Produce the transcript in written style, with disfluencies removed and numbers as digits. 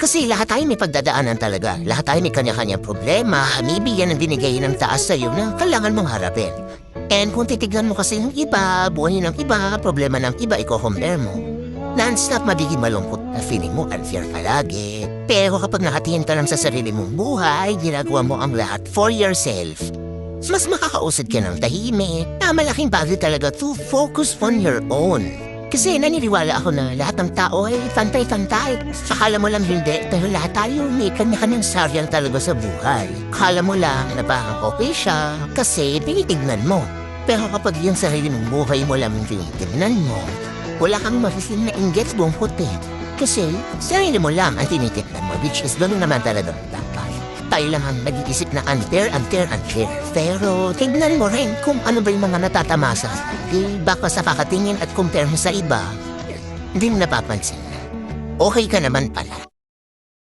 Kasi lahat tayo may pagdadaanan talaga. Lahat tayo may kanya-kanya problema. Maybe yan ang binigay ng taas sa'yo na kailangan mong harapin. And kung titignan mo kasi ng iba, buhay ng iba, problema ng iba, i-compare mo. Non-stop mabiging malungkot na feeling mo unfair palagi. Pero kapag nakatingin ka lang sa sarili mong buhay, ginagawa mo ang lahat for yourself. Mas makakausad ka ng tahimik. Na malaking bagay talaga to focus on your own. Kasi naniniwala ako na lahat ng tao ay pantay-pantay. Akala mo lang hindi, pero lahat tayo may kanya-kanyang saryang talaga sa buhay. Akala mo lang na parang okay siya kasi tinitignan mo. Pero kapag yung sarili mong buhay mo lang yung tinitignan mo, wala kang mafisin na inggit buong puti. Kasi sarili mo lang ang tinitignan mo, which is gano'n naman talaga dapat. Tayo lang ang nag-iisip na unfair. Pero tignan mo rin kung ano ba yung mga natatamasa. Baka sa kakatingin at compare mo sa iba, hindi mo napapansin. Okay ka naman pala.